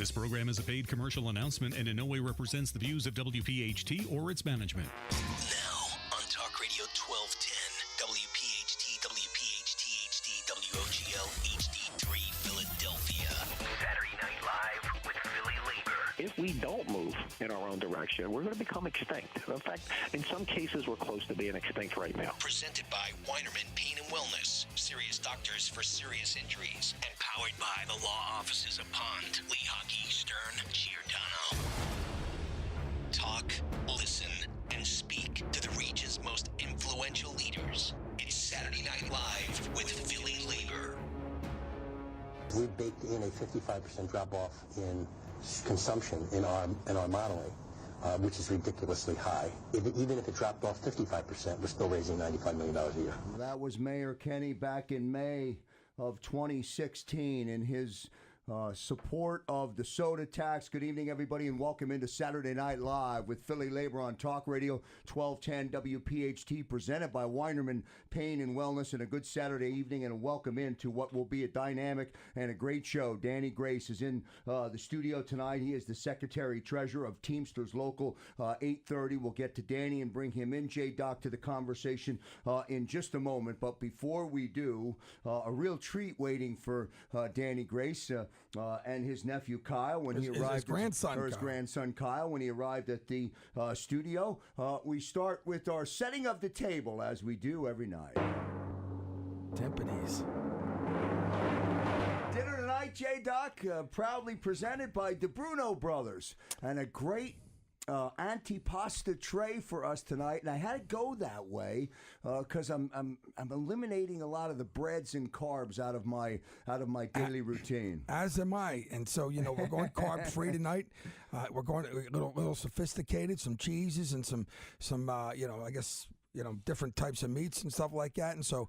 This program is a paid commercial announcement and in no way represents the views of WPHT or its management. Now on Talk Radio 1210, WPHT, WPHT, HD, WOGL, HD3, Philadelphia. Saturday Night Live with PhillyLabor. If we don't move in our own direction, we're going to become extinct. In fact, in some cases, we're close to being extinct right now. Presented by Weinerman Pain and Wellness. Serious doctors for serious injuries. And powered by the law offices of Pond, Lehocky, Stern, Giordano. Talk, listen, and speak to the region's most influential leaders. It's Saturday Night Live with PhillyLabor. We've baked in a 55% drop-off in consumption in our modeling, which is ridiculously high. Even if it dropped off 55%, we're still raising $95 million a year. That was Mayor Kenny back in May of 2016 in his support of the soda tax. Good evening, everybody, and welcome into Saturday Night Live with PhillyLabor on Talk Radio 1210 WPHT, presented by Weinerman Pain and Wellness. And a good Saturday evening and a welcome into what will be a dynamic and a great show. Danny Grace is in the studio tonight. He is the Secretary-Treasurer of Teamsters Local 830. We'll get to Danny and bring him in, J-Doc, to the conversation in just a moment. But before we do, a real treat waiting for Danny Grace and his nephew Kyle when he arrived. His grandson Kyle when he arrived at the studio. We start with our setting of the table as we do every night. Timpanies. Dinner tonight, J-Doc, proudly presented by DeBruno Brothers, and a great antipasta tray for us tonight, and I had to go that way because I'm eliminating a lot of the breads and carbs out of my daily routine. As am I, and so we're going carb free tonight. We're going a little sophisticated, some cheeses and some I guess. Different types of meats and stuff like that. And so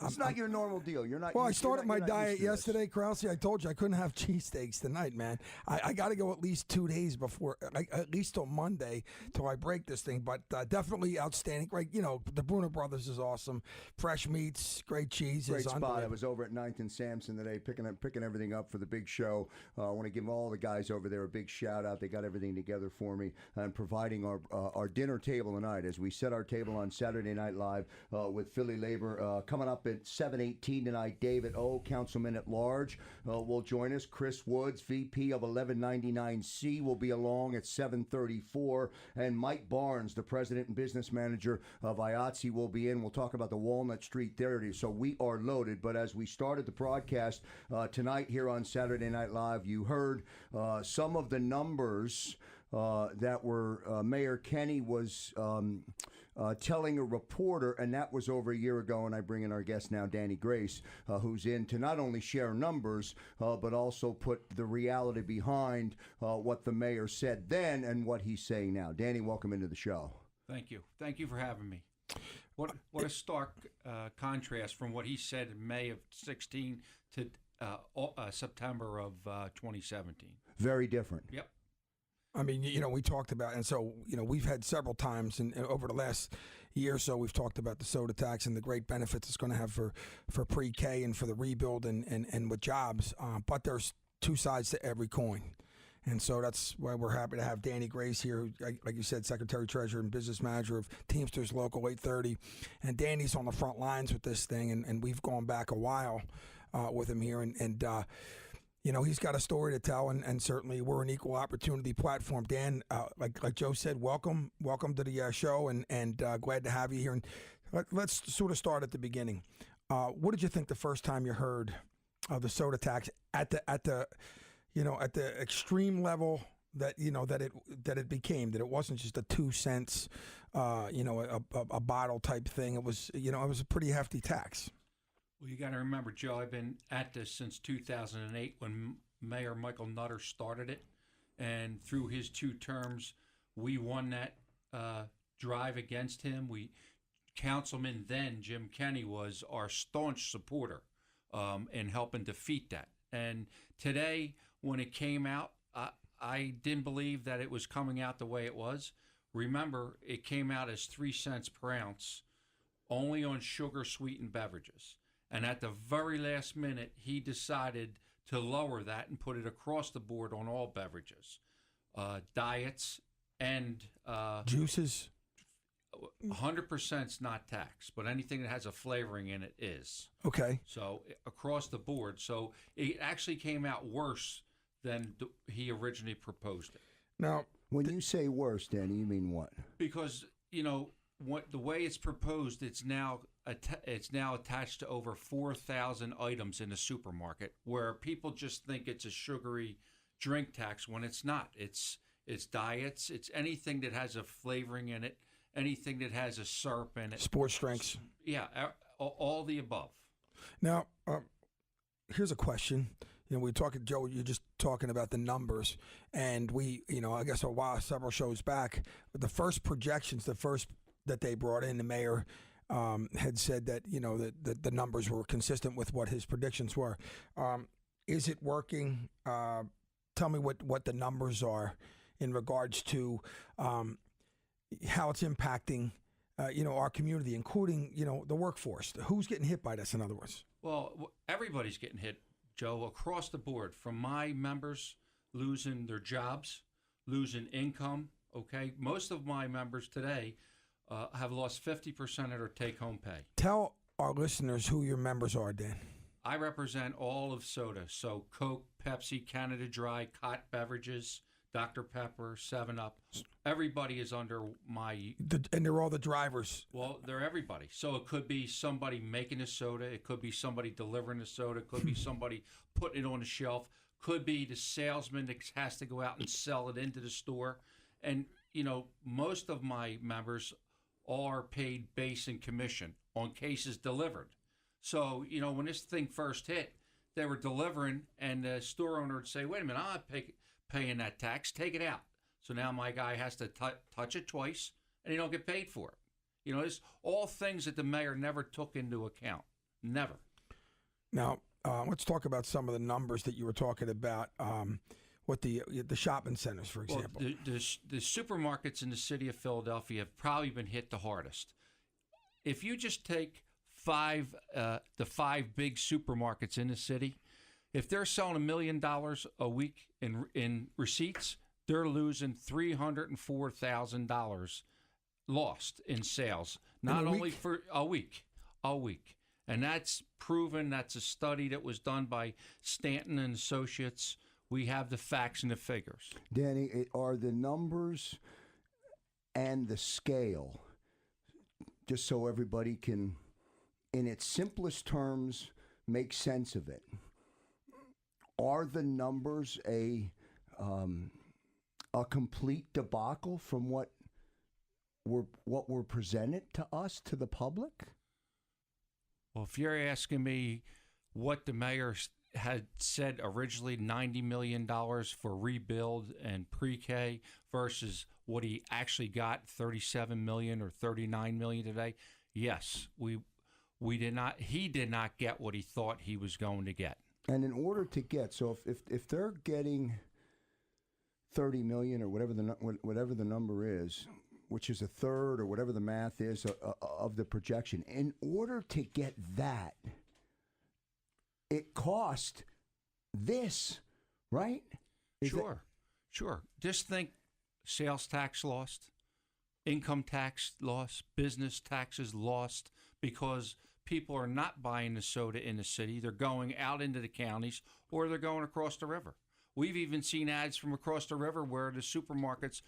it's not your normal deal. You're not. Well, I started my diet yesterday, Krause. I told you I couldn't have cheesesteaks tonight, man. I got to go at least 2 days before, at least till Monday, till I break this thing. But definitely outstanding. Right, the Bruno Brothers is awesome. Fresh meats, great cheese. Great spot. I was over at 9th and Sampson today, picking everything up for the big show. I want to give all the guys over there a big shout out. They got everything together for me and providing our dinner table tonight as we set our table on Saturday Night Live with PhillyLabor. Coming up at 7:18 tonight, David O., Councilman at Large, will join us. Chris Woods, VP of 1199C, will be along at 7:34. And Mike Barnes, the President and Business Manager of IATSE, will be in. We'll talk about the Walnut Street Theater. So we are loaded. But as we started the broadcast tonight here on Saturday Night Live, you heard some of the numbers that were Mayor Kenny was telling a reporter, and that was over a year ago. And I bring in our guest now, Danny Grace, who's in to not only share numbers, but also put the reality behind what the mayor said then and what he's saying now. Danny, welcome into the show. Thank you. Thank you for having me. What a stark contrast from what he said in May of 16 to September of 2017. Very different. Yep. I mean, we talked about, and so, we've had several times, and over the last year or so, we've talked about the soda tax and the great benefits it's going to have for pre-K and for the rebuild and with jobs. But there's two sides to every coin. And so that's why we're happy to have Danny Grace here, like you said, Secretary-Treasurer and Business Manager of Teamsters Local 830. And Danny's on the front lines with this thing, and we've gone back a while with him here. And he's got a story to tell, and certainly we're an equal opportunity platform. Dan, like Joe said, welcome to the show, and glad to have you here. And let's sort of start at the beginning. What did you think the first time you heard of the soda tax at the extreme level that it became, that it wasn't just a 2 cents, a bottle type thing. It was a pretty hefty tax. Well, you got to remember, Joe, I've been at this since 2008 when Mayor Michael Nutter started it. And through his 2 terms, we won that drive against him. Councilman then, Jim Kenny, was our staunch supporter in helping defeat that. And today, when it came out, I didn't believe that it was coming out the way it was. Remember, it came out as 3 cents per ounce, only on sugar-sweetened beverages. And at the very last minute, he decided to lower that and put it across the board on all beverages, diets, and juices. 100% is not taxed, but anything that has a flavoring in it is. Okay. So across the board. So it actually came out worse than he originally proposed it. Now, when you say worse, Danny, you mean what? Because what the way it's proposed, it's now attached to over 4,000 items in the supermarket, where people just think it's a sugary drink tax when it's not. It's diets. It's anything that has a flavoring in it, anything that has a syrup in it. Sports drinks. Yeah, all the above. Now, here's a question. We're talking, Joe, you're just talking about the numbers. And we, I guess several shows back, the first projections, that they brought in, the mayor had said that, that the numbers were consistent with what his predictions were. Is it working? Tell me what the numbers are in regards to how it's impacting, our community, including, the workforce. Who's getting hit by this, in other words? Well, everybody's getting hit, Joe, across the board, from my members losing their jobs, losing income. Okay, most of my members today have lost 50% of their take-home pay. Tell our listeners who your members are, Dan. I represent all of soda, so Coke, Pepsi, Canada Dry, Cott Beverages, Dr. Pepper, 7-Up. Everybody is under my... And they're all the drivers. Well, they're everybody. So it could be somebody making the soda. It could be somebody delivering the soda. It could be somebody putting it on the shelf. Could be the salesman that has to go out and sell it into the store. And, most of my members are paid base and commission on cases delivered. So, when this thing first hit, they were delivering, and the store owner would say, wait a minute, I'm not paying that tax, take it out. So now my guy has to touch it twice, and he don't get paid for it. It's all things that the mayor never took into account. Never. Now, let's talk about some of the numbers that you were talking about with the shopping centers, for example. Well, the supermarkets in the city of Philadelphia have probably been hit the hardest. If you just take the five big supermarkets in the city, if they're selling $1 million a week in receipts, they're losing $304,000 lost in sales, not only for a week, and that's proven. That's a study that was done by Stanton and Associates. We have the facts and the figures. Danny, are the numbers and the scale, just so everybody can, in its simplest terms, make sense of it? Are the numbers a complete debacle from what were presented to us, to the public? Well, if you're asking me what the mayor had said originally, $90 million for rebuild and pre-K versus what he actually got, $37 million or $39 million today, yes, we did not. He did not get what he thought he was going to get. And in order to get, so if they're getting 30 million or whatever the number is, which is a third or whatever the math is of the projection, in order to get that, it cost this, right? Sure. Just think sales tax lost, income tax lost, business taxes lost, because people are not buying the soda in the city. They're going out into the counties, or they're going across the river. We've even seen ads from across the river where the supermarkets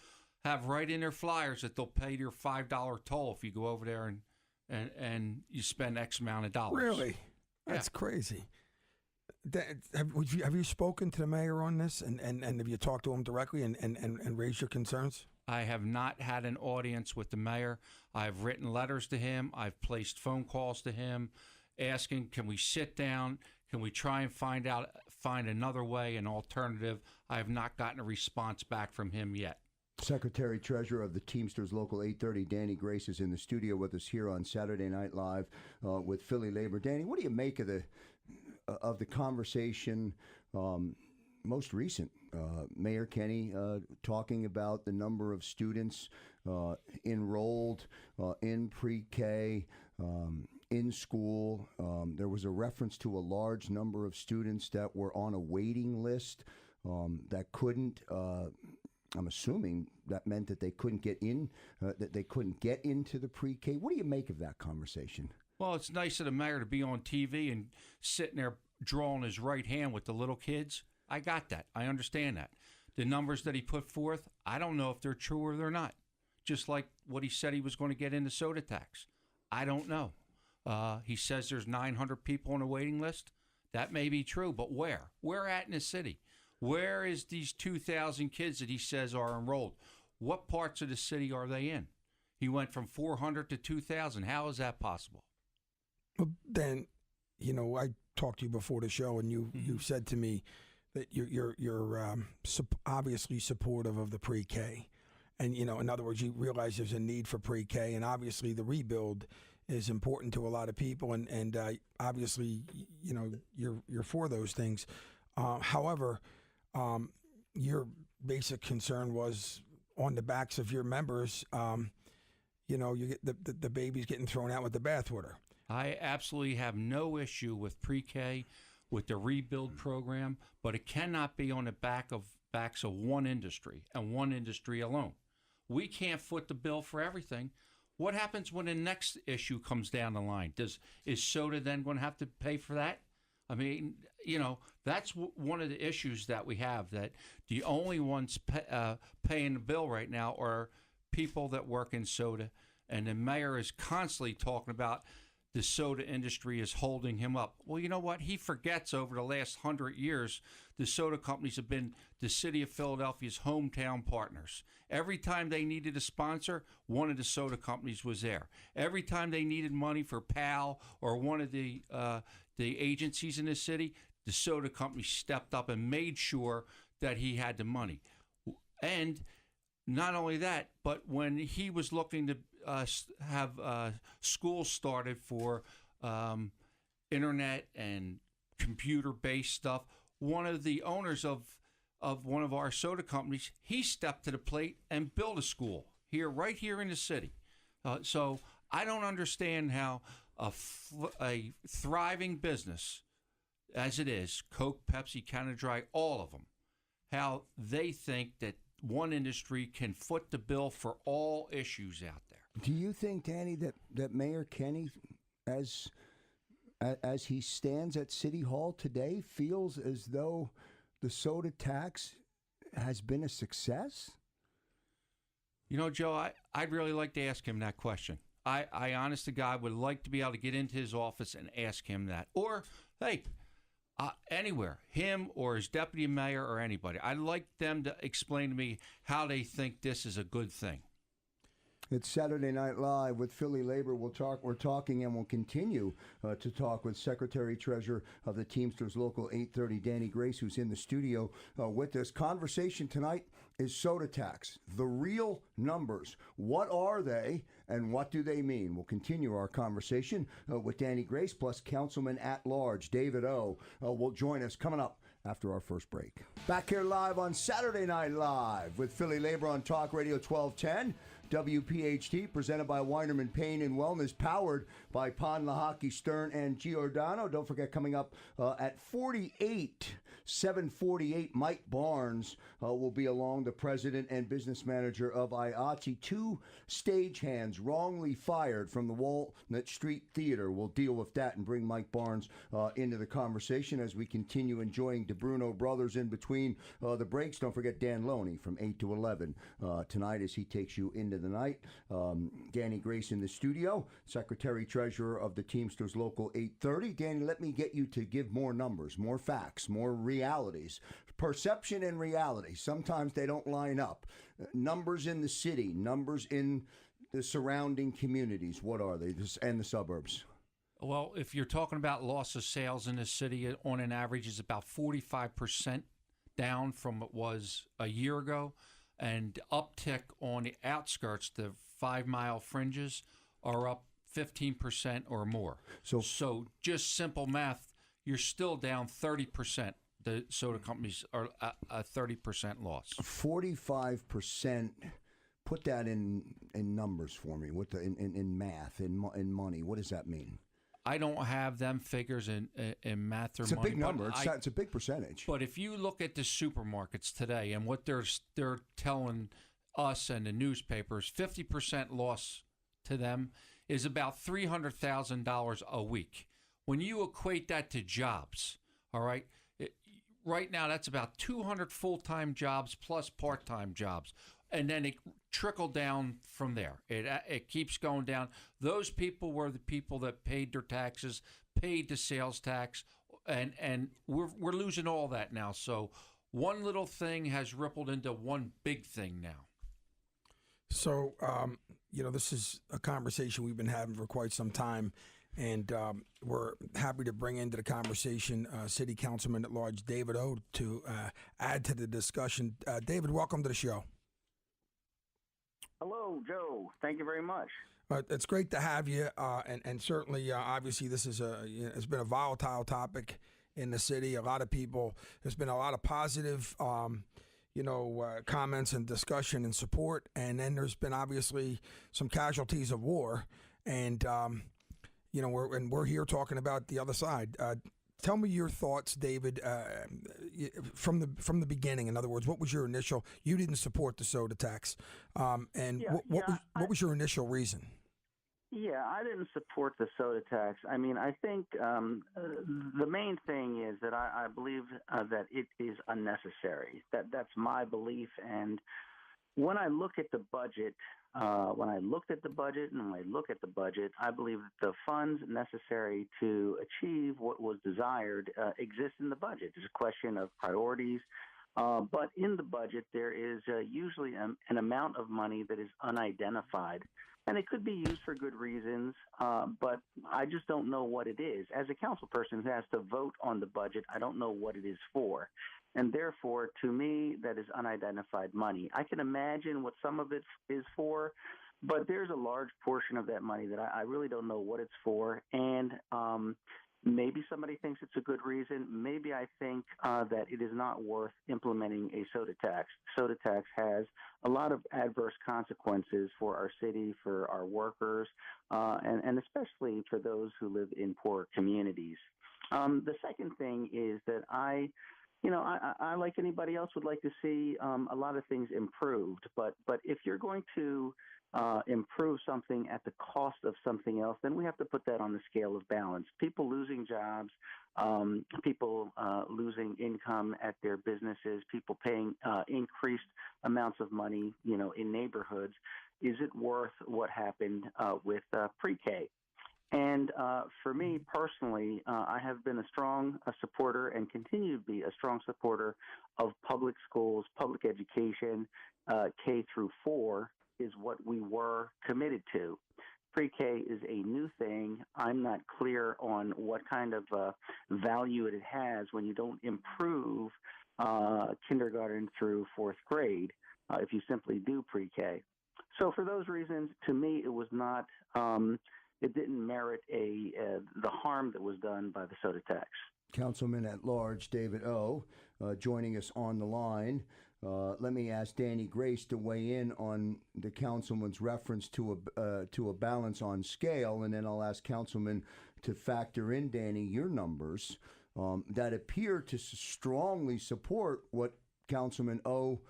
have right in their flyers that they'll pay your $5 toll if you go over there and you spend X amount of dollars. Really? That's crazy. Have you spoken to the mayor on this, and have you talked to him directly and raised your concerns? I have not had an audience with the mayor. I've written letters to him. I've placed phone calls to him asking, can we sit down? Can we try and find another way, an alternative? I have not gotten a response back from him yet. Secretary Treasurer of the Teamsters Local 830, Danny Grace, is in the studio with us here on Saturday Night Live with PhillyLabor. Danny, what do you make of the conversation, most recent, Mayor Kenny talking about the number of students enrolled in pre-K, in school. There was a reference to a large number of students that were on a waiting list that couldn't. I'm assuming that meant that they couldn't get in, that they couldn't get into the pre-K. What do you make of that conversation? Well, it's nice of the mayor to be on TV and sitting there drawing his right hand with the little kids. I got that. I understand that. The numbers that he put forth, I don't know if they're true or they're not. Just like what he said he was going to get in the soda tax. I don't know. He says there's 900 people on a waiting list. That may be true, but where? Where at in the city? Where is these 2,000 kids that he says are enrolled? What parts of the city are they in? He went from 400 to 2,000. How is that possible? Well, Dan, I talked to you before the show, and you said to me that you're obviously supportive of the pre-K, and in other words, you realize there's a need for pre-K, and obviously the rebuild is important to a lot of people, and obviously you're for those things. However, your basic concern was on the backs of your members. You get the baby's getting thrown out with the bathwater. I absolutely have no issue with pre-K, with the rebuild program, but it cannot be on the backs of one industry and one industry alone. We can't foot the bill for everything. What happens when the next issue comes down the line? Is soda then going to have to pay for that? I mean, that's one of the issues that we have, that the only ones paying the bill right now are people that work in soda, and the mayor is constantly talking about the soda industry is holding him up. Well, you know what? He forgets over the last 100 years, the soda companies have been the city of Philadelphia's hometown partners. Every time they needed a sponsor, one of the soda companies was there. Every time they needed money for PAL or one of the agencies in the city, the soda company stepped up and made sure that he had the money. And not only that, but when he was looking to have schools started for internet and computer-based stuff, one of the owners of one of our soda companies, he stepped to the plate and built a school right here in the city. So I don't understand how a thriving business, as it is, Coke, Pepsi, Canada Dry, all of them, how they think that one industry can foot the bill for all issues out there. Do you think, Danny, that Mayor Kenny, as he stands at City Hall today, feels as though the soda tax has been a success? Joe, I'd really like to ask him that question. I honest to God, would like to be able to get into his office and ask him that. Or, hey, anywhere, him or his deputy mayor or anybody. I'd like them to explain to me how they think this is a good thing. It's Saturday Night Live with PhillyLabor. We're talking and we'll continue to talk with Secretary-Treasurer of the Teamsters Local 830, Danny Grace, who's in the studio with us. Conversation tonight is soda tax. The real numbers. What are they and what do they mean? We'll continue our conversation with Danny Grace, plus Councilman at Large David O. Will join us coming up after our first break. Back here live on Saturday Night Live with PhillyLabor on Talk Radio 1210. WPHT, presented by Weinerman Pain and Wellness, powered by Pond Lahaki, Stern, and Giordano. Don't forget, coming up at 748, Mike Barnes will be along, the president and business manager of IATSE. 2 stagehands wrongly fired from the Walnut Street Theater. We'll deal with that and bring Mike Barnes into the conversation as we continue enjoying DeBruno Brothers in between the breaks. Don't forget Dan Loney from 8 to 11 tonight as he takes you into the night. Danny Grace in the studio, Secretary-Treasurer of the Teamsters Local 830. Danny, let me get you to give more numbers, more facts, more realities. Perception and reality, sometimes they don't line up. Numbers in the city, numbers in the surrounding communities, what are they, and the suburbs? Well, if you're talking about loss of sales in the city, on an average is about 45% down from what was a year ago. And uptick on the outskirts, the 5-mile fringes, are up 15% or more. So just simple math, you're still down 30%. The soda companies are a 30% loss. 45%. Put that in numbers for me. In math, in money. What does that mean? I don't have them figures in math or It's a money. big number. It's a big percentage. But if you look at the supermarkets today and what they're telling us and the newspapers, 50% loss to them is about $300,000 a week. When you equate that to jobs, all right, right now that's about 200 full-time jobs plus part-time jobs. And then it trickled down from there. It keeps going down. Those people were the people that paid their taxes, paid the sales tax, and we're losing all that now. So one little thing has rippled into one big thing now. So, this is a conversation we've been having for quite some time, and we're happy to bring into the conversation City Councilman at Large David O to add to the discussion. David, welcome to the show. Hello, Joe. Thank you very much. It's great to have you, and certainly, obviously, this is it's been a volatile topic in the city. A lot of people, there's been a lot of positive, comments and discussion and support, and then there's been obviously some casualties of war, and we're here talking about the other side. Tell me your thoughts, David, from the beginning. In other words, what was your initial? You didn't support the soda tax, what was your initial reason? Yeah, I didn't support the soda tax. I mean, I think the main thing is that I believe that it is unnecessary. That's my belief. And when I look at the budget, when I looked at the budget and when I look at the budget, I believe that the funds necessary to achieve what was desired exist in the budget. It's a question of priorities. But in the budget, there is usually an amount of money that is unidentified. And it could be used for good reasons, but I just don't know what it is. As a council person who has to vote on the budget, I don't know what it is for. And therefore, to me, that is unidentified money. I can imagine what some of it is for, but there's a large portion of that money that I really don't know what it's for. And maybe somebody thinks it's a good reason. Maybe I think that it is not worth implementing a soda tax. Soda tax has a lot of adverse consequences for our city, for our workers, and especially for those who live in poor communities. The second thing is that I, like anybody else, would like to see a lot of things improved. But if you're going to improve something at the cost of something else, then we have to put that on the scale of balance. People losing jobs, people losing income at their businesses, people paying increased amounts of money, in neighborhoods. Is it worth what happened with pre-K? And for me personally, I have been a strong supporter and continue to be a strong supporter of public schools, public education, K through 4 is what we were committed to. Pre-K is a new thing. I'm not clear on what kind of value it has when you don't improve kindergarten through 4th grade if you simply do pre-K. So for those reasons, to me, it was not. It didn't merit the harm that was done by the soda tax. Councilman at Large David O, joining us on the line. Let me ask Danny Grace to weigh in on the councilman's reference to a balance on scale, and then I'll ask Councilman to factor in, Danny, your numbers that appear to strongly support what Councilman O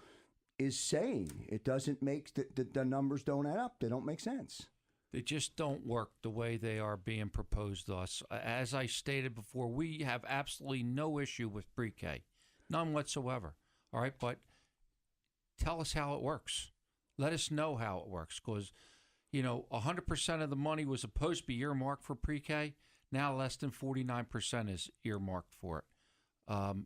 is saying. It doesn't make the numbers don't add up. They don't make sense. They just don't work the way they are being proposed to us. As I stated before, we have absolutely no issue with pre-K, none whatsoever. All right, but tell us how it works. Let us know how it works, because 100% of the money was supposed to be earmarked for pre-K. Now less than 49% is earmarked for it.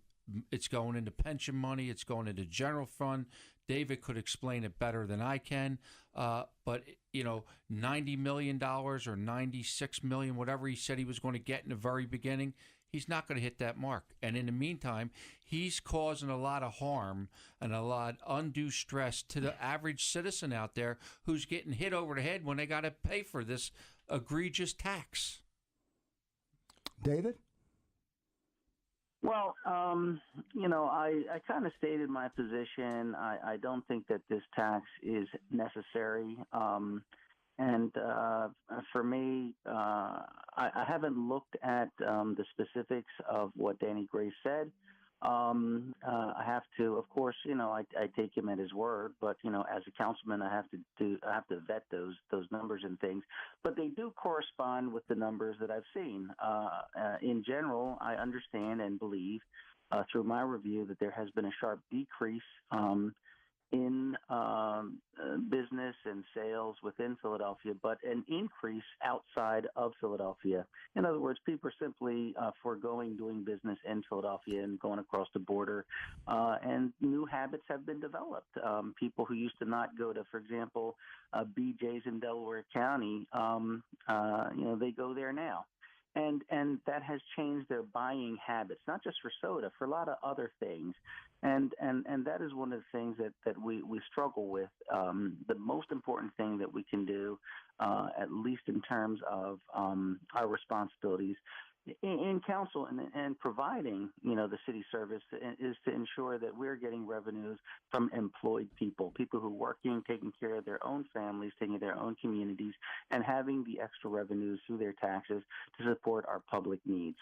It's going into pension money. It's going into general fund. David could explain it better than I can. But $90 million or $96 million, whatever he said he was going to get in the very beginning, he's not going to hit that mark. And in the meantime, he's causing a lot of harm and a lot of undue stress to the average citizen out there who's getting hit over the head when they got to pay for this egregious tax. David? Well, I kind of stated my position. I don't think that this tax is necessary. And for me, I haven't looked at the specifics of what Danny Gray said. I have to, of course, I take him at his word, but as a councilman, I have to vet those numbers and things. But they do correspond with the numbers that I've seen. In general, I understand and believe through my review that there has been a sharp decrease in business and sales within Philadelphia, but an increase outside of Philadelphia. In other words, people are simply foregoing doing business in Philadelphia and going across the border, and new habits have been developed. People who used to not go to, for example, BJ's in Delaware County, they go there now. And that has changed their buying habits, not just for soda, for a lot of other things. And that is one of the things that we struggle with. The most important thing that we can do, at least in terms of our responsibilities in council and providing, the city service, is to ensure that we're getting revenues from employed people who are working, taking care of their own families, taking care of their own communities, and having the extra revenues through their taxes to support our public needs.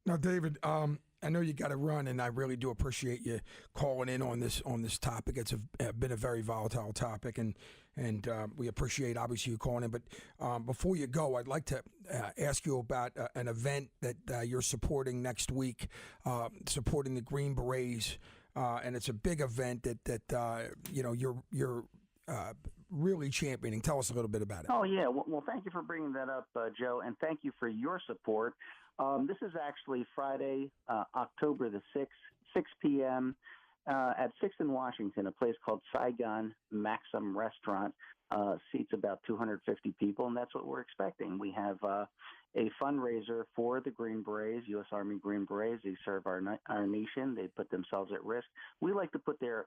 Now, David, I know you got to run, and I really do appreciate you calling in on this topic. It's been a very volatile topic, and we appreciate, obviously, you calling in. But before you go, I'd like to ask you about an event that you're supporting next week, supporting the Green Berets, and it's a big event that you're really championing. Tell us a little bit about it. Oh, yeah. Well, thank you for bringing that up, Joe, and thank you for your support. This is actually Friday, October the 6th, 6 p.m. At 6th and Washington, a place called Saigon Maxim Restaurant. Seats about 250 people, and that's what we're expecting. We have a fundraiser for the Green Berets, U.S. Army Green Berets. They serve our nation. They put themselves at risk. We like to put their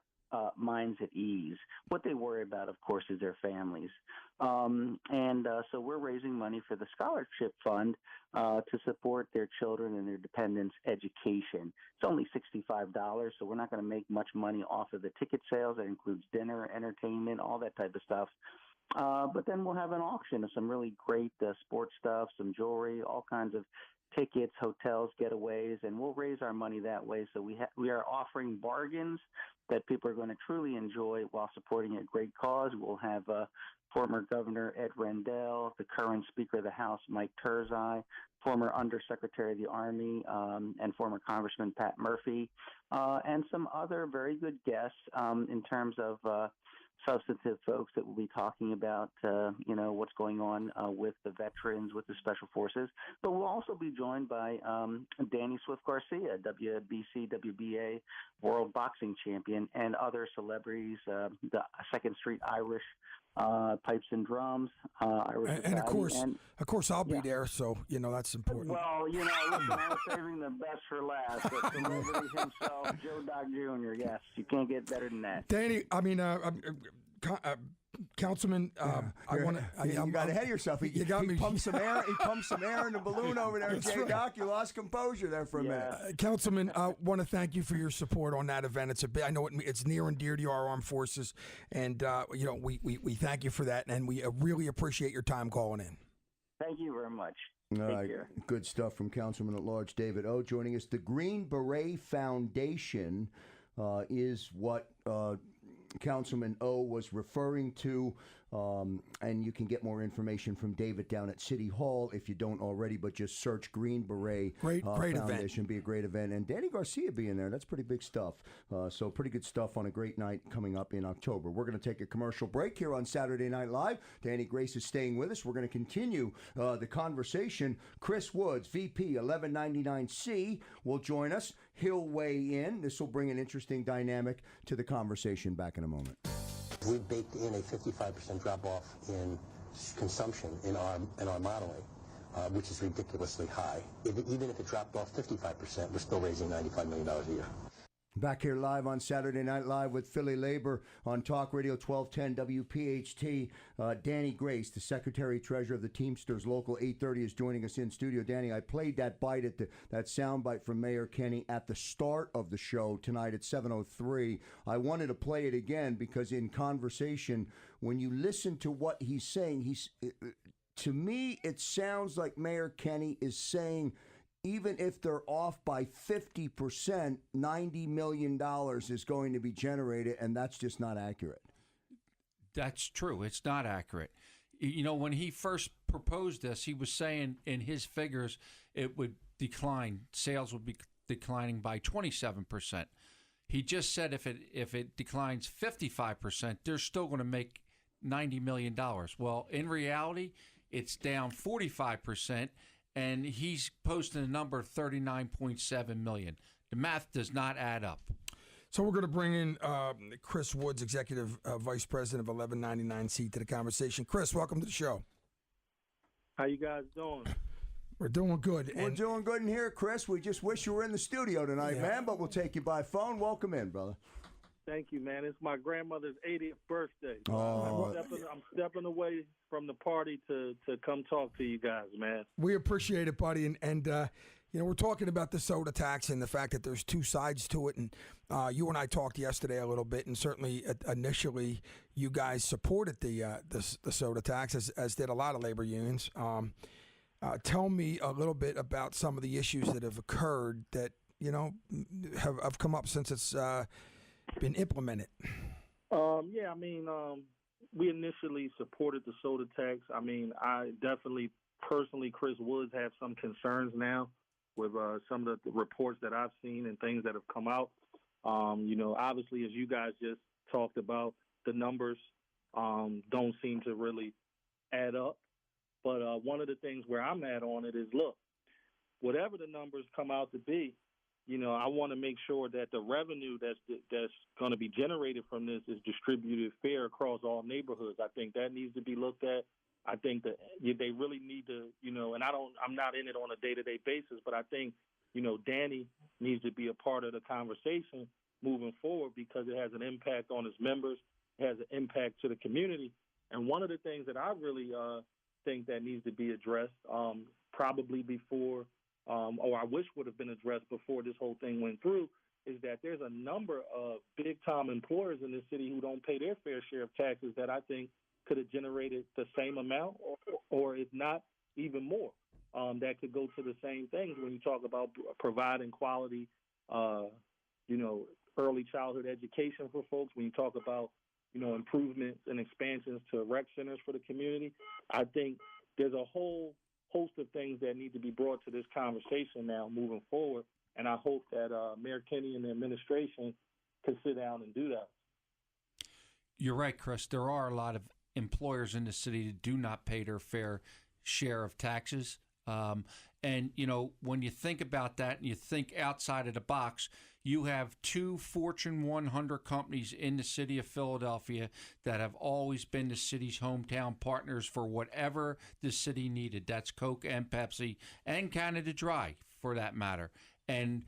minds at ease. What they worry about, of course, is their families. So we're raising money for the scholarship fund to support their children and their dependents' education. It's only $65, so we're not going to make much money off of the ticket sales. That includes dinner, entertainment, all that type of stuff. But then we'll have an auction of some really great sports stuff, some jewelry, all kinds of tickets, hotels, getaways, and we'll raise our money that way. So we are offering bargains that people are going to truly enjoy while supporting a great cause. We'll have former Governor Ed Rendell, the current Speaker of the House, Mike Turzai, former Undersecretary of the Army, and former Congressman Pat Murphy, and some other very good guests in terms of substantive folks that will be talking about, what's going on with the veterans, with the Special Forces. But we'll also be joined by Danny Swift Garcia, WBC, WBA World Boxing Champion, and other celebrities, the Second Street Irish Pipes and Drums, Irish and of Society, course, I'll be there, so that's important. Well, listen, I was saving the best for last. But celebrity himself, Joe Doc Jr. Yes, you can't get better than that. Danny, Councilman, I want to. You got ahead of yourself. He pumped some air. He pumped some air in the balloon over there. Jay Doc, you lost composure there for a minute. Councilman, I want to thank you for your support on that event. I know it's near and dear to our armed forces, and we thank you for that, and we really appreciate your time calling in. Thank you very much. All right, good stuff from Councilman at Large David O. joining us. The Green Beret Foundation is what Councilman O was referring to, and you can get more information from David down at City Hall if you don't already, but just search Green Beret great Foundation. Event. Be a great event. And Danny Garcia being there, that's pretty big stuff. So pretty good stuff on a great night coming up in October. We're going to take a commercial break here on Saturday Night Live. Danny Grace is staying with us. We're going to continue the conversation. Chris Woods, VP 1199C, will join us. He'll weigh in. This will bring an interesting dynamic to the conversation. Back in a moment. We baked in a 55% drop-off in consumption in our modeling, which is ridiculously high. Even if it dropped off 55%, we're still raising $95 million a year. Back here live on Saturday Night Live with PhillyLabor on Talk Radio 1210 WPHT. Danny Grace, the Secretary-Treasurer of the Teamsters Local 830, is joining us in studio. Danny, I played that sound bite from Mayor Kenny at the start of the show tonight at 7:03. I wanted to play it again because in conversation, when you listen to what he's saying, to me, it sounds like Mayor Kenny is saying, even if they're off by 50%, $90 million is going to be generated, and that's just not accurate. That's true. It's not accurate. You know, when he first proposed this, he was saying in his figures it would decline. Sales would be declining by 27%. He just said if it declines 55%, they're still going to make $90 million. Well, in reality, it's down 45%. And he's posting a number of $39.7 million. The math does not add up. So we're going to bring in Chris Woods, Executive Vice President of 1199C, to the conversation. Chris, welcome to the show. How you guys doing? We're doing good. We're doing good in here, Chris. We just wish you were in the studio tonight, man, but we'll take you by phone. Welcome in, brother. Thank you, man. It's my grandmother's 80th birthday. Oh. I'm stepping away from the party to come talk to you guys, man. We appreciate it, buddy. And we're talking about the soda tax and the fact that there's two sides to it. And you and I talked yesterday a little bit, and certainly initially you guys supported the soda tax, as did a lot of labor unions. Tell me a little bit about some of the issues that have occurred that, have come up since it's been implemented. We initially supported the soda tax. I mean, I definitely, personally, Chris Woods, have some concerns now with some of the reports that I've seen and things that have come out. Obviously, as you guys just talked about, the numbers don't seem to really add up. But one of the things where I'm at on it is, look, whatever the numbers come out to be, I want to make sure that the revenue that's going to be generated from this is distributed fair across all neighborhoods. I think that needs to be looked at. I think that they really need to, and I'm not in it on a day-to-day basis, but I think, Danny needs to be a part of the conversation moving forward because it has an impact on his members. It has an impact to the community. And one of the things that I really think that needs to be addressed probably before or I wish would have been addressed before this whole thing went through, is that there's a number of big-time employers in this city who don't pay their fair share of taxes that I think could have generated the same amount or if not, even more. That could go to the same things when you talk about providing quality, early childhood education for folks, when you talk about, improvements and expansions to rec centers for the community. I think there's a whole host of things that need to be brought to this conversation now moving forward. And I hope that Mayor Kenny and the administration can sit down and do that. You're right, Chris. There are a lot of employers in the city that do not pay their fair share of taxes. And, when you think about that and you think outside of the box, you have two Fortune 100 companies in the city of Philadelphia that have always been the city's hometown partners for whatever the city needed. That's Coke and Pepsi and Canada Dry, for that matter. And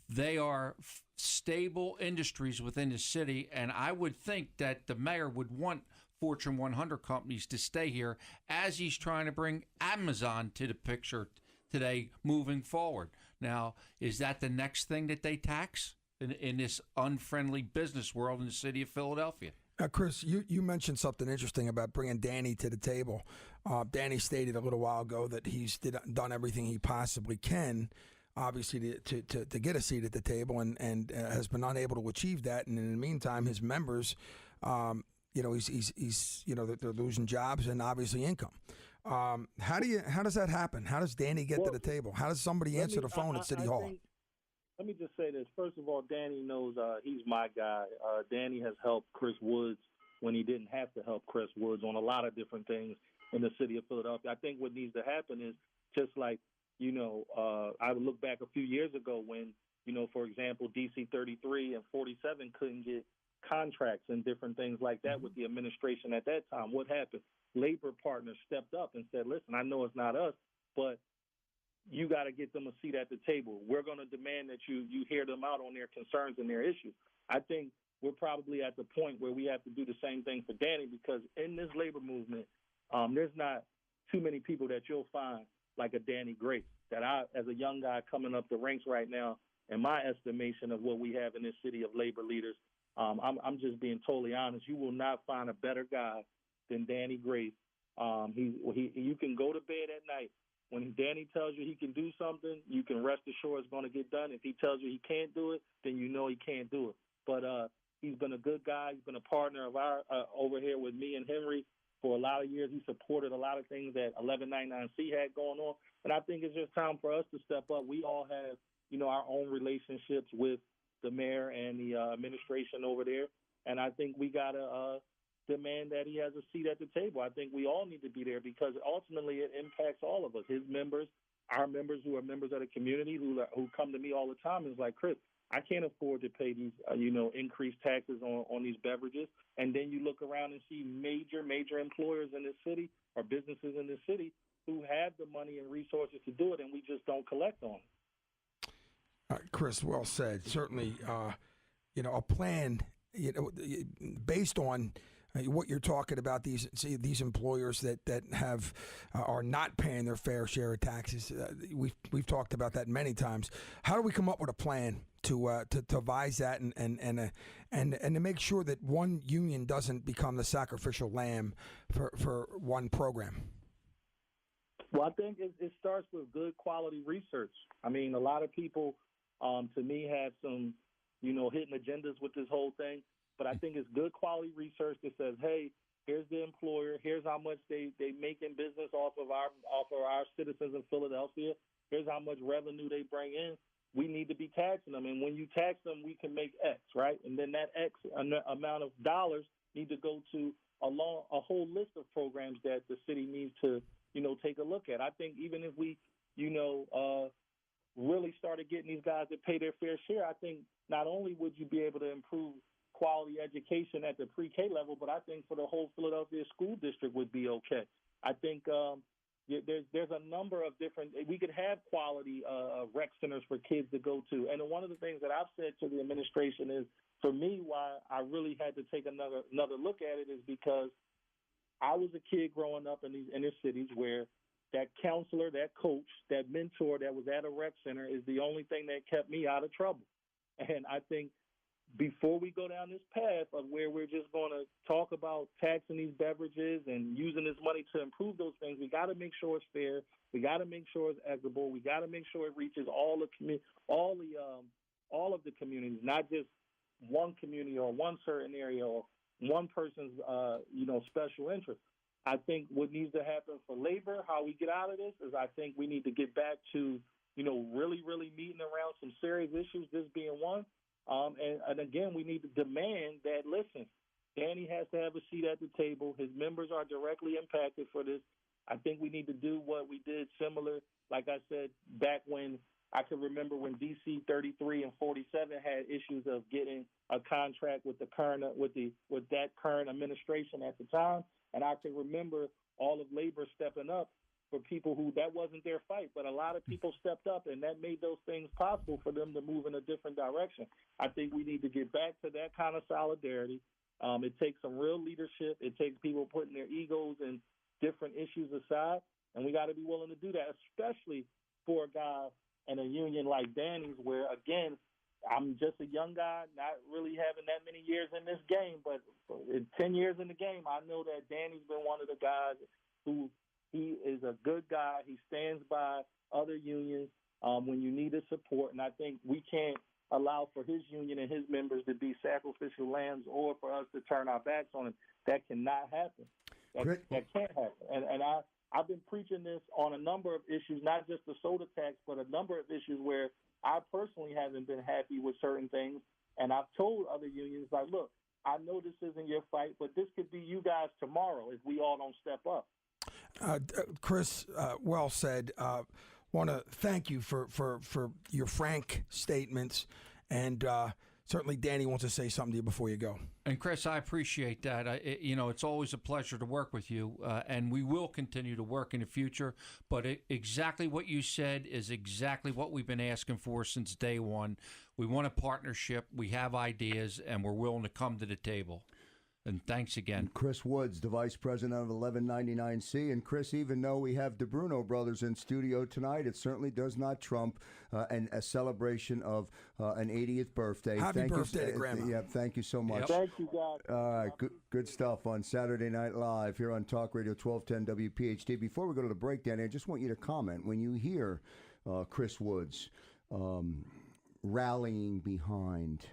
they are stable industries within the city, and I would think that the mayor would want Fortune 100 companies to stay here as he's trying to bring Amazon to the picture today moving forward. Now, is that the next thing that they tax in this unfriendly business world in the city of Philadelphia? Chris, you mentioned something interesting about bringing Danny to the table. Danny stated a little while ago that he's done everything he possibly can, obviously, to get a seat at the table and has been unable to achieve that. And in the meantime, his members, he's they're losing jobs and obviously income. How does that happen? How does Danny get to the table? How does somebody answer the phone at City Hall? Let me just say this. First of all, Danny knows he's my guy. Danny has helped Chris Woods when he didn't have to help Chris Woods on a lot of different things in the city of Philadelphia. I think what needs to happen is just like, I would look back a few years ago when, for example, DC 33 and 47 couldn't get contracts and different things like that with the administration at that time. What happened? Labor partners stepped up and said, listen, I know it's not us, but you got to get them a seat at the table. We're going to demand that you hear them out on their concerns and their issues. I think we're probably at the point where we have to do the same thing for Danny, because in this labor movement, there's not too many people that you'll find like a Danny Grace, that I, as a young guy coming up the ranks right now, in my estimation of what we have in this city of labor leaders, I'm just being totally honest. You will not find a better guy than Danny Grace. You can go to bed at night. When Danny tells you he can do something, you can rest assured it's going to get done. If he tells you he can't do it, then you know he can't do it. But he's been a good guy. He's been a partner of our over here with me and Henry for a lot of years. He supported a lot of things that 1199C had going on. And I think it's just time for us to step up. We all have, our own relationships with the mayor and the administration over there. And I think we got to demand that he has a seat at the table. I think we all need to be there, because ultimately it impacts all of us, his members, our members who are members of the community who come to me all the time and is like, Chris, I can't afford to pay these, increased taxes on these beverages. And then you look around and see major employers in this city or businesses in this city who have the money and resources to do it, and we just don't collect on it. Chris, well said. Certainly, a plan, based on what you're talking about, these employers that have are not paying their fair share of taxes. We've talked about that many times. How do we come up with a plan to devise that and to make sure that one union doesn't become the sacrificial lamb for one program? Well, I think it starts with good quality research. I mean, a lot of people, to me, have some, hidden agendas with this whole thing. But I think it's good quality research that says, hey, here's the employer, here's how much they make in business off of our citizens in Philadelphia, here's how much revenue they bring in. We need to be taxing them, and when you tax them, we can make X, right? And then that X amount of dollars need to go to a whole list of programs that the city needs to, take a look at. I think even if we, really started getting these guys to pay their fair share, I think not only would you be able to improve quality education at the pre-K level, but I think for the whole Philadelphia school district would be okay. I think there's a number of different, we could have quality rec centers for kids to go to. And one of the things that I've said to the administration is, for me, why I really had to take another look at it is because I was a kid growing up in these inner cities where that counselor, that coach, that mentor that was at a rec center is the only thing that kept me out of trouble. And I think before we go down this path of where we're just going to talk about taxing these beverages and using this money to improve those things, we got to make sure it's fair. We got to make sure it's equitable. We got to make sure it reaches all of the communities, not just one community or one certain area or one person's special interest. I think what needs to happen for labor, how we get out of this, is I think we need to get back to really meeting around some serious issues, this being one. And again, we need to demand that, listen, Danny has to have a seat at the table. His members are directly impacted for this. I think we need to do what we did similar, like I said, back when I can remember when DC 33 and 47 had issues of getting a contract with that current administration at the time. And I can remember all of labor stepping up for people who that wasn't their fight, but a lot of people stepped up, and that made those things possible for them to move in a different direction. I think we need to get back to that kind of solidarity. It takes some real leadership. It takes people putting their egos and different issues aside, and we got to be willing to do that, especially for a guy and a union like Danny's, where, again, I'm just a young guy, not really having that many years in this game, but in 10 years in the game, I know that Danny's been one of the guys who he is a good guy. He stands by other unions when you need his support, and I think we can't allow for his union and his members to be sacrificial lambs or for us to turn our backs on him. That cannot happen. That can't happen. And I've been preaching this on a number of issues, not just the soda tax, but a number of issues where I personally haven't been happy with certain things. And I've told other unions, like, look, I know this isn't your fight, but this could be you guys tomorrow if we all don't step up. Chris, well said. Want to thank you for your frank statements and Certainly, Danny wants to say something to you before you go. And Chris, I appreciate that. It's always a pleasure to work with you, and we will continue to work in the future. But exactly what you said is exactly what we've been asking for since day one. We want a partnership. We have ideas, and we're willing to come to the table. And thanks again. Chris Woods, the Vice President of 1199C. And Chris, even though we have the Bruno brothers in studio tonight, it certainly does not trump a celebration of an 80th birthday. Happy birthday to Grandma. Yeah, thank you so much. Yep. Thank you, guys. All right, good stuff on Saturday Night Live here on Talk Radio 1210 WPHT. Before we go to the break, Danny, I just want you to comment. When you hear Chris Woods rallying behind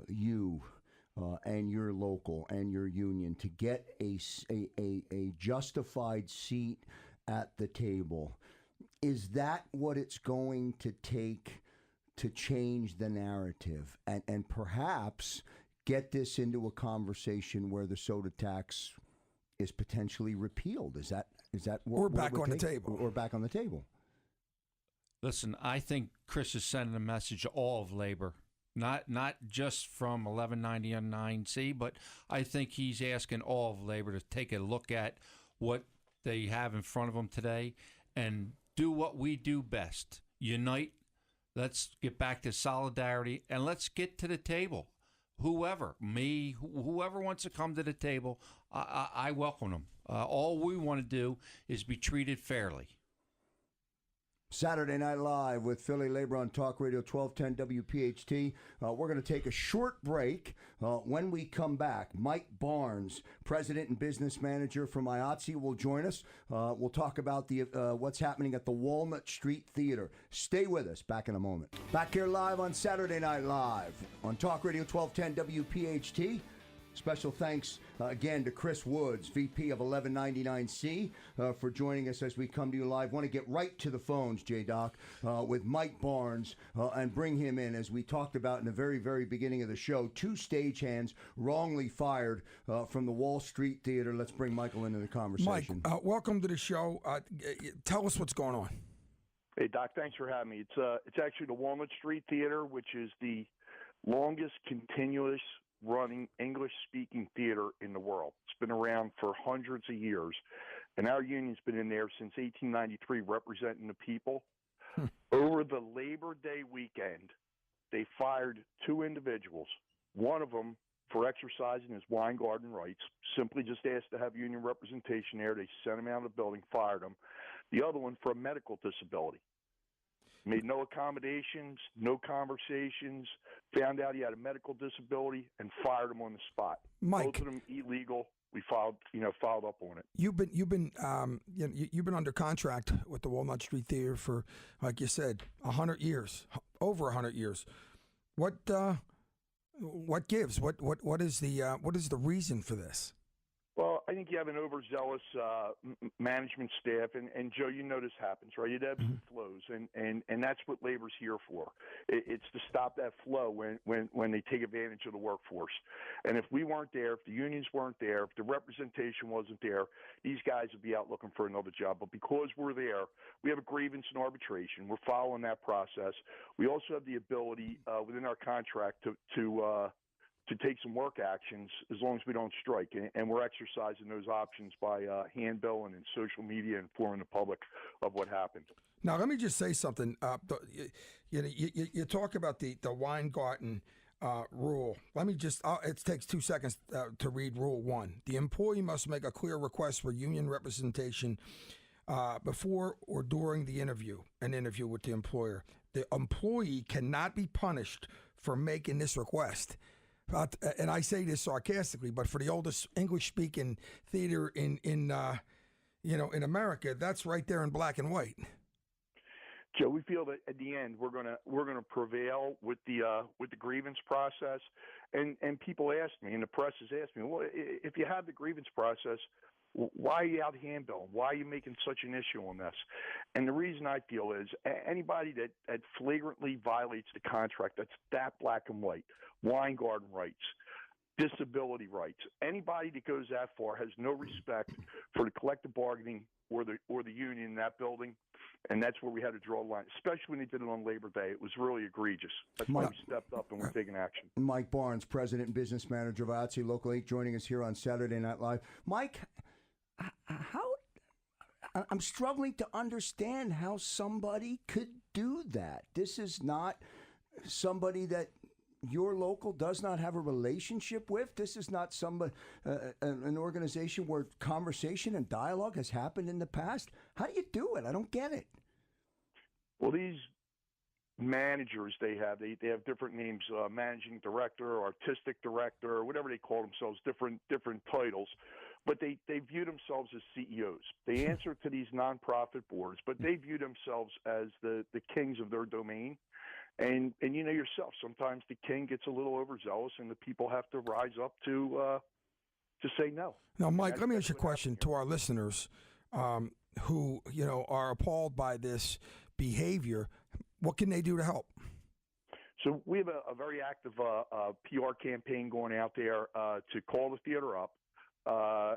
you, and your local and your union to get a justified seat at the table, is that what it's going to take to change the narrative and perhaps get this into a conversation where the soda tax is potentially repealed? Is that what Or back on the table? Or back on the table? Listen, I think Chris is sending a message to all of labor. Not just from 1199C, but I think he's asking all of labor to take a look at what they have in front of them today and do what we do best. Unite. Let's get back to solidarity, and let's get to the table. Whoever wants to come to the table, I welcome them. All we want to do is be treated fairly. Saturday Night Live with PhillyLabor on Talk Radio 1210 WPHT. We're going to take a short break. When we come back, Mike Barnes, President and Business Manager from IATSE, will join us. We'll talk about the what's happening at the Walnut Street Theater. Stay with us. Back in a moment. Back here live on Saturday Night Live on Talk Radio 1210 WPHT. Special thanks again to Chris Woods, VP of 1199C, for joining us as we come to you live. Want to get right to the phones, J-Doc, with Mike Barnes and bring him in. As we talked about in the very, very beginning of the show, 2 stagehands wrongly fired from the Wall Street Theater. Let's bring Michael into the conversation. Mike, welcome to the show. Tell us what's going on. Hey, Doc, thanks for having me. It's actually the Walnut Street Theater, which is the longest continuous running English-speaking theater in the world. It's been around for hundreds of years, and our union's been in there since 1893 representing the people. Over the Labor Day weekend, they fired 2 individuals, one of them for exercising his wine garden rights, simply just asked to have union representation there. They sent him out of the building, fired him. The other one for a medical disability. Made no accommodations, no conversations, found out he had a medical disability, and fired him on the spot. Mike, both of them illegal. We filed up on it. You've been under contract with the Walnut Street Theater for, like you said, 100 years, over 100 years. What gives? What is the reason for this? Well, I think you have an overzealous management staff, and Joe, you know this happens, right? It ebbs and flows, and that's what labor's here for. It's to stop that flow when they take advantage of the workforce. And if we weren't there, if the unions weren't there, if the representation wasn't there, these guys would be out looking for another job. But because we're there, we have a grievance and arbitration. We're following that process. We also have the ability within our contract to take some work actions as long as we don't strike. And we're exercising those options by handbilling and social media, informing the public of what happened. Now, let me just say something. You talk about the Weingarten rule. Let me just, it takes 2 seconds to read Rule 1. The employee must make a clear request for union representation before or during an interview with the employer. The employee cannot be punished for making this request. And I say this sarcastically, but for the oldest English-speaking theater in America, that's right there in black and white. Joe, we feel that at the end we're gonna prevail with the grievance process, and people ask me, and the press has asked me, well, if you have the grievance process, why are you out handbilling? Why are you making such an issue on this? And the reason I feel is anybody that flagrantly violates the contract, that's that black and white, wine garden rights, disability rights. Anybody that goes that far has no respect for the collective bargaining or the union in that building, and that's where we had to draw a line, especially when they did it on Labor Day. It was really egregious. That's why we stepped up and we're taking action. Mike Barnes, President and Business Manager of IATSE Local 8, joining us here on Saturday Night Live. Mike, I'm struggling to understand how somebody could do that. This is not somebody that your local does not have a relationship with. This is not somebody, an organization where conversation and dialogue has happened in the past. How do you do it? I don't get it. Well, these managers they have different names, managing director, artistic director, whatever they call themselves, different titles. But they view themselves as CEOs. They answer to these nonprofit boards, but they view themselves as the kings of their domain. And you know yourself, sometimes the king gets a little overzealous, and the people have to rise up to say no. Now, Mike, let me ask you a question to our listeners who are appalled by this behavior. What can they do to help? So we have a very active PR campaign going out there to call the theater up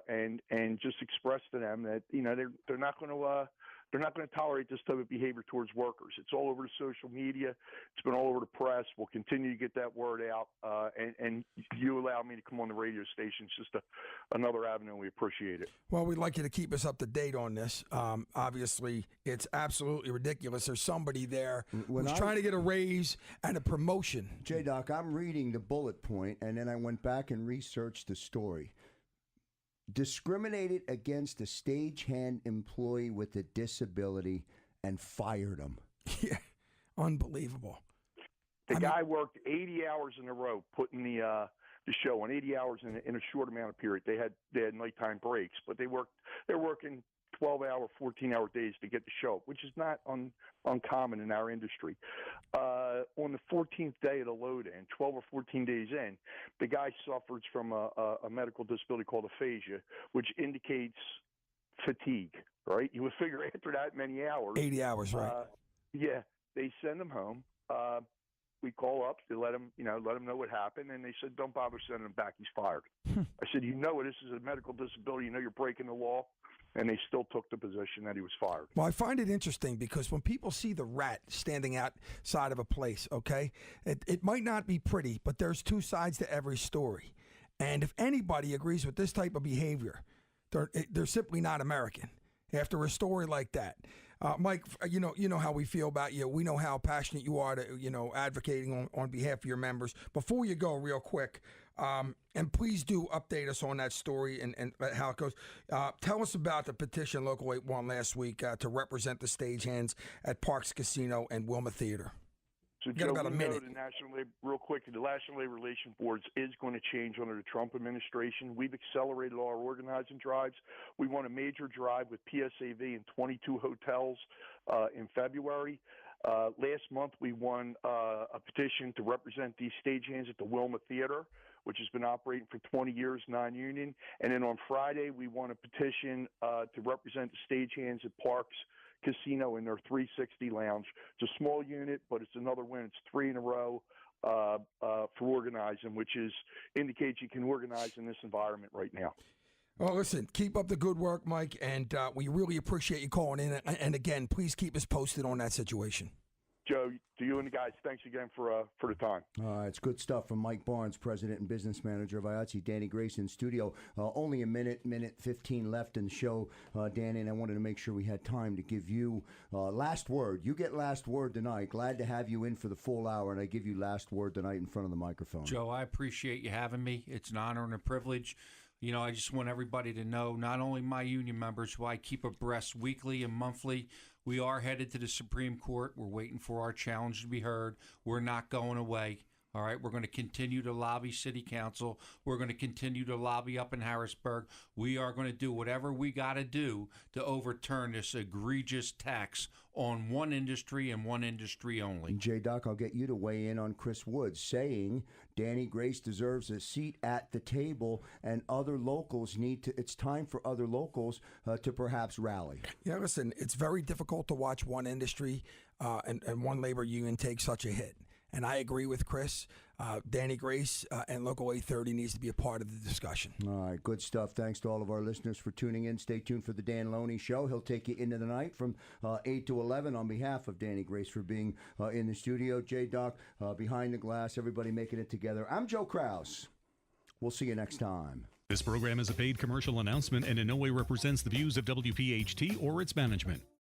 and just express to them that they're not going to tolerate this type of behavior towards workers. It's all over the social media. It's been all over the press. We'll continue to get that word out. And you allow me to come on the radio station. It's just another avenue. We appreciate it. Well, we'd like you to keep us up to date on this. Obviously, it's absolutely ridiculous. There's somebody there who's trying to get a raise and a promotion. J-Doc, I'm reading the bullet point, and then I went back and researched the story. Discriminated against a stagehand employee with a disability and fired him. Yeah, unbelievable. The guy worked 80 hours in a row putting the show on, 80 hours in a short amount of period. They had nighttime breaks, but they're working 12-hour, 14-hour days to get the show, which is not uncommon in our industry. On the 14th day of the load-in, 12 or 14 days in, the guy suffers from a medical disability called aphasia, which indicates fatigue, right? You would figure after that many hours. 80 hours, right. Yeah. They send him home. We call up to let him know what happened, and they said, don't bother sending him back. He's fired. I said, this is a medical disability. You're breaking the law. And they still took the position that he was fired. Well, I find it interesting because when people see the rat standing outside of a place, okay, it might not be pretty, but there's two sides to every story. And if anybody agrees with this type of behavior, they're simply not American after a story like that. Mike, you know how we feel about you. We know how passionate you are to, advocating on behalf of your members. Before you go, real quick, and please do update us on that story and how it goes. Tell us about the petition Local 8 won last week to represent the stagehands at Parks Casino and Wilma Theater. So, Joe, about a minute. Real quick, the National Labor Relations Board is going to change under the Trump administration. We've accelerated our organizing drives. We won a major drive with PSAV in 22 hotels in February. Last month, we won a petition to represent these stagehands at the Wilma Theater, which has been operating for 20 years, non-union. And then on Friday, we won a petition to represent the stagehands at Parks Casino in their 360 lounge. It's a small unit, but it's another win. It's 3 in a row for organizing, which indicates you can organize in this environment right now. Well, listen, keep up the good work, Mike, and we really appreciate you calling in. And again, please keep us posted on that situation. Joe, to you and the guys, thanks again for the time. It's good stuff from Mike Barnes, President and Business Manager of IATSE. Danny Grace in studio. Only a minute 15 left in the show, Danny, and I wanted to make sure we had time to give you last word. You get last word tonight. Glad to have you in for the full hour, and I give you last word tonight in front of the microphone. Joe, I appreciate you having me. It's an honor and a privilege. I just want everybody to know, not only my union members, who I keep abreast weekly and monthly, we are headed to the Supreme Court. We're waiting for our challenge to be heard. We're not going away. All right, we're going to continue to lobby City Council. We're going to continue to lobby up in Harrisburg. We are going to do whatever we got to do to overturn this egregious tax on one industry and one industry only. J-Doc, I'll get you to weigh in on Chris Woods saying Danny Grace deserves a seat at the table and other locals it's time for other locals to perhaps rally. Yeah, listen, it's very difficult to watch one industry and one labor union take such a hit. And I agree with Chris. Danny Grace and Local 830 needs to be a part of the discussion. All right, good stuff. Thanks to all of our listeners for tuning in. Stay tuned for the Dan Loney Show. He'll take you into the night from 8 to 11 on behalf of Danny Grace for being in the studio. J-Doc behind the glass, everybody making it together. I'm Joe Kraus. We'll see you next time. This program is a paid commercial announcement and in no way represents the views of WPHT or its management.